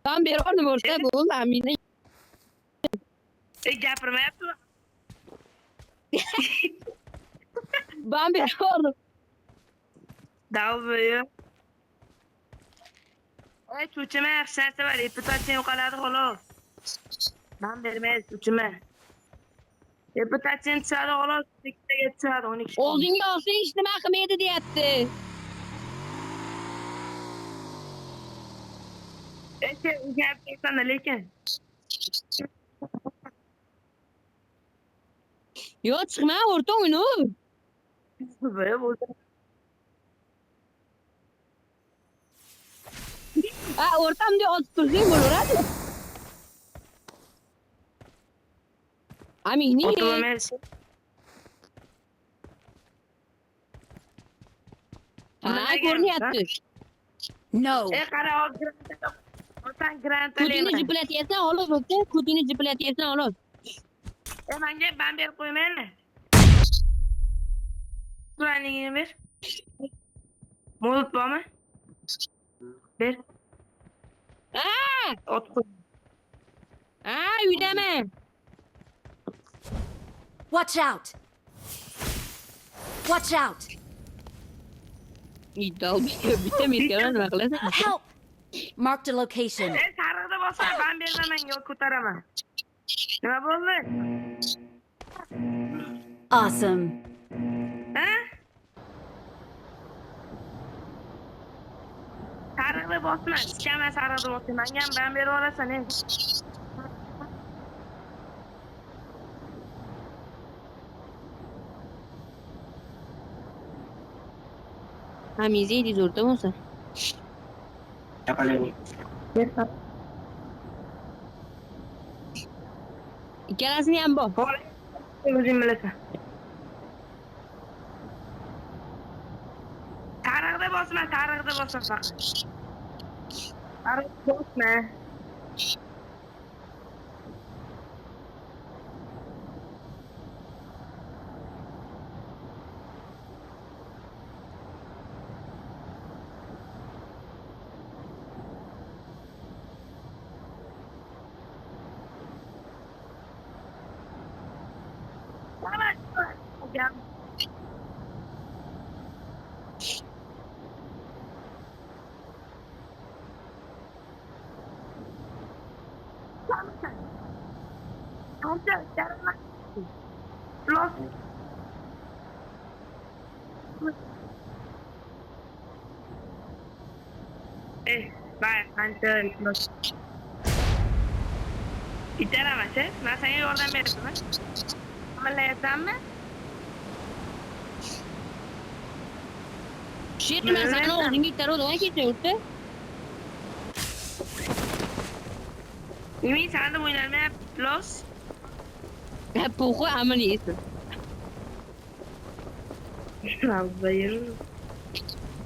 Ben bir onu orta bul amine. Gapirmayapti. Ben bir onu. Davbo'yu. Cho'chima yaxshi narsa bor, reputatsiya yo'qoladi xolos. Men bermaysiz cho'chima. Reputatsiya tushadi xolos, ikkitaga tushadi 12 kun. Oldinga olsa hech nima qilmaydi deyapti. Gapirsan lekin. Yo chiqma o'rta o'yini. Böyle bo'lsa. Ha o'rtamda otib tursang bo'laveradi. Amine. O'tirmaysiz. Ha ko'rinyapti. No. Qara hozir. O'tan grant Kutini alayman. jiplatyapsan xolos o'rta. Kutini jiplatyapsan xolos. Menga ben berib qo'ymaymi? Planingni ber. Mo'lut bormi? Ber. Ha! Ot qo'y. Ha uydaman. Watch out. Watch out. İddialı bitti mi? Nima qilasan? Help. Marked a location. Sariqda bo'lsa ben beraman yo ko'taraman. Nima bo'ldi? Awesome. Ha? Sariqda bosma, iskama sariqda bosma. Menga ham ben berib olasan endi. Ha mizeydi o'rta bo'lsa. Ikkalasini ham bor. O'zing bilasan. Sariqda bosma faqat. Sariqda bosma. Gel. Bye, Hunter. Itaramas, ben sana yoldan veririm. Ameliyatlanma. Shit nima sani o'zingga itaradigan ketdi o'rta. Yemin sana da oynanmayapti, plus. Ha po'xu amaliyasi. Razbayım.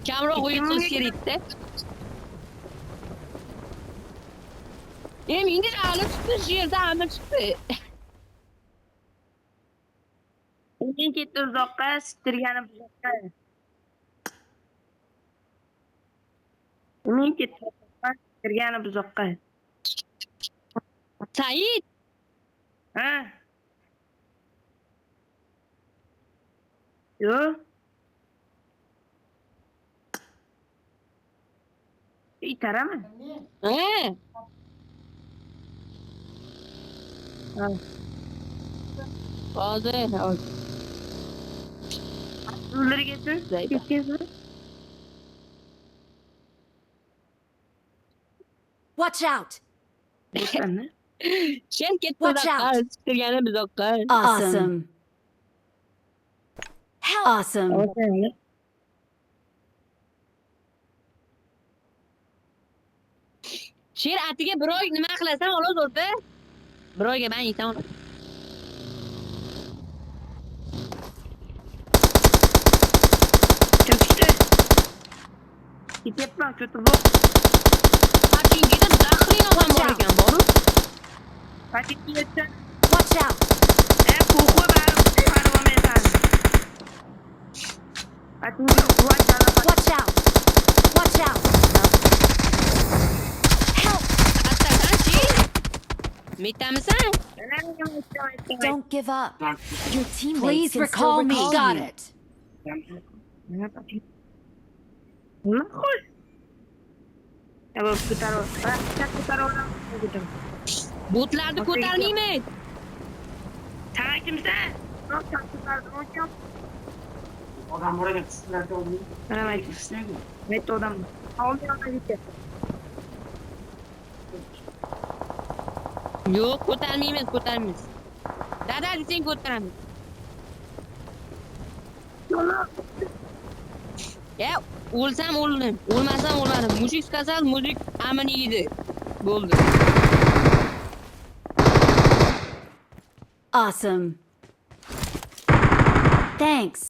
Kamroq o'yin qilish kerakda. Menga hali chiqdi, shu yerda hamma chiqdi. Uning ketdi uzoqqa, sitirgani buzoqqa. Uning ketdi uzoqqa, sitirgani buzoqqa. Said, Ha? Yo. İtaraman. ha. Ha. Hozir, hozir. Uları getir. Zayıf. Getir. Watch out. Sen ne? Sen ketdi Watch uzoqqa, out. sitirgani buzoqqa. Awesome. Help. Awesome. Sen ne? Sher atiga biroy nima qilasan xolos o'rta? Biroyga men aytaman. Kötü. Git yapma kötü bu. Parkingida daxlina ham bor ekan, boru. Patik yetsen. Watch out. Koku var. Parvametan. Patik kuat jalan. Watch out. Watch out. Help. Mittamisan? Don't give up. Your teammates Please recall me. Got it. Ma'qul. Ko'taro. Botlarni ko'tarmayman. Sen kimsan? Odam bor ekan, sizlarga olmaydi. Mana mayli. Bitta odam. Olmayman bitta. Yo'q, ko'tarmaymiz. Dada desang ko'taramiz. Ya, o'lsam o'ldim, o'lmasam o'lmadim. Mushuk kasal, mushuk amini yedi. Bo'ldi. Awesome. Thanks.